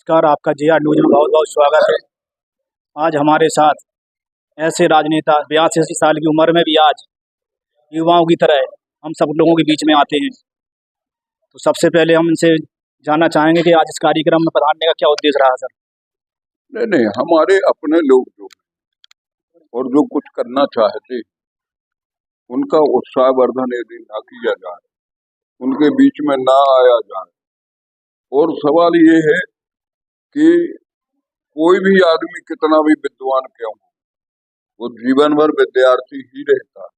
नमस्कार, आपका JR. News में बहुत-बहुत स्वागत है। आज हमारे साथ ऐसे राजनेता 82 साल की उम्र में भी आज युवाओं की तरह हम सब लोगों के बीच में आते हैं। तो सबसे पहले हम इनसे जानना चाहेंगे कि आज इस कार्यक्रम में पधारने का क्या उद्देश्य रहा सर? नहीं, हमारे अपने लोग जो और जो कुछ करना चाहते उनका उत्साहवर्धन यदि ना किया जाए, उनके बीच में ना आया जाए, और सवाल ये है कि कोई भी आदमी कितना भी विद्वान क्यों हो, वो जीवन भर विद्यार्थी ही रहता है।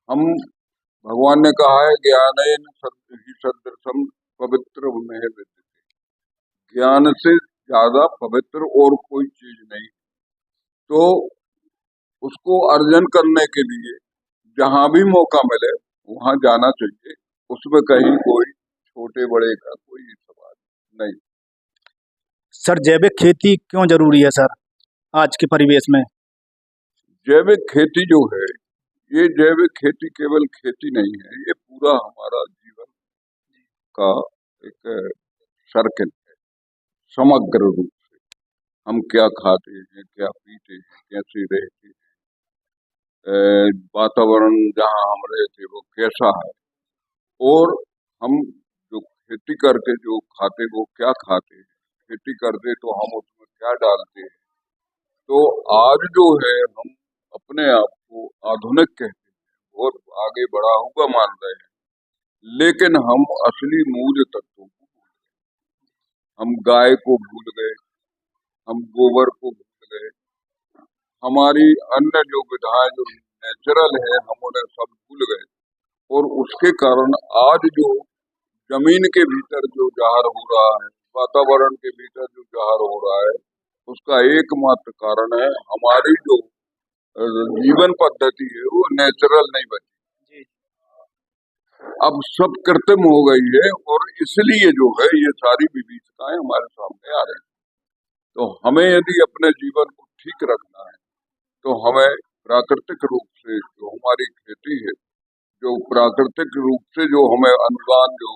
हम भगवान ने कहा है ज्ञानेन सदृशम पवित्र में विद्यते, ज्ञान से ज्यादा पवित्र और कोई चीज नहीं। तो उसको अर्जन करने के लिए जहां भी मौका मिले वहां जाना चाहिए। उसमें कहीं कोई छोटे बड़े का कोई सवाल नहीं। सर, जैविक खेती क्यों जरूरी है सर आज के परिवेश में? जैविक खेती जो है, ये जैविक खेती केवल खेती नहीं है, ये पूरा हमारा जीवन का एक सर्कल है। समग्र रूप से हम क्या खाते हैं, क्या पीते हैं, कैसे रहते हैं, वातावरण जहाँ हम रहते वो कैसा है, और हम जो खेती करके जो खाते वो क्या खाते हैं, खेती करते तो हम उसमें क्या डालते हैं। तो आज जो है हम अपने आप को आधुनिक कहते हैं, बहुत आगे बढ़ा हुआ मान रहे हैं, लेकिन हम असली मूल तत्वों को भूल गए। हम गाय को भूल गए, हम गोबर को भूल गए, हमारी अन्य जो विधाएं जो नेचुरल है हम उन्हें सब भूल गए। और उसके कारण आज जो जमीन के भीतर जो जहर हो रहा है, वातावरण के भीतर जो जहर हो रहा है, उसका एकमात्र कारण है हमारी जो जीवन पद्धति है वो नेचुरल नहीं बची, अब सब कृत्रिम हो गई है, और इसलिए जो है ये सारी विविधताएं हमारे सामने आ रही हैं। तो हमें यदि अपने जीवन को ठीक रखना है तो हमें प्राकृतिक रूप से जो हमारी खेती है, जो प्राकृतिक रूप से जो हमें अनुदान जो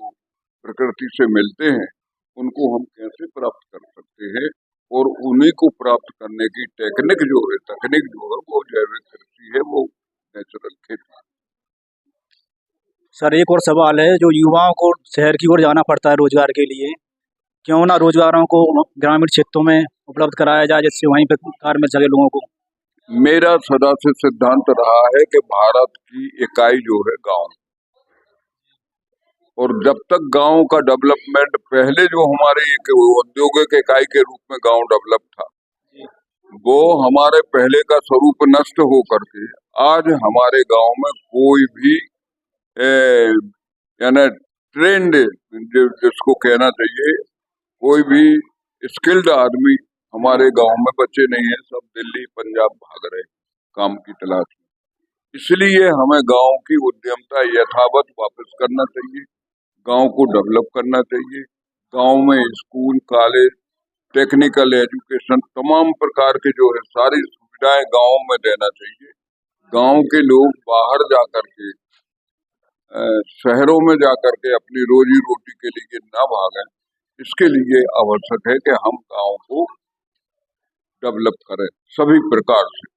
प्रकृति से मिलते हैं, उनको हम कैसे प्राप्त कर सकते हैं, और उन्हीं को प्राप्त करने की तकनीक जो है वो जैविक कृषि है, वो नेचुरल खेती है। सर, एक और सवाल है, जो युवाओं को शहर की ओर जाना पड़ता है रोजगार के लिए, क्यों ना रोजगारों को ग्रामीण क्षेत्रों में उपलब्ध कराया जाए, जिससे वहीं पर कार्य मिल सके लोगों को? मेरा सदा से सिद्धांत रहा है कि भारत की इकाई जो है गांव, और जब तक गांव का डेवलपमेंट, पहले जो हमारे एक औद्योगिक इकाई के रूप में गांव डेवलप था, वो हमारे पहले का स्वरूप नष्ट हो करके आज हमारे गांव में कोई भी यानी ट्रेंड जिसको कहना चाहिए, कोई भी स्किल्ड आदमी हमारे गांव में बच्चे नहीं है, सब दिल्ली पंजाब भाग रहे काम की तलाश में। इसलिए हमें गांव की उद्यमता यथावत वापस करना चाहिए, गांव को डेवलप करना चाहिए। गांव में स्कूल, कॉलेज, टेक्निकल एजुकेशन, तमाम प्रकार के जो है सारी सुविधाएं गांव में देना चाहिए। गांव के लोग बाहर जाकर के शहरों में जाकर के अपनी रोजी रोटी के लिए ना भागें। इसके लिए आवश्यक है कि हम गांव को डेवलप करें सभी प्रकार से।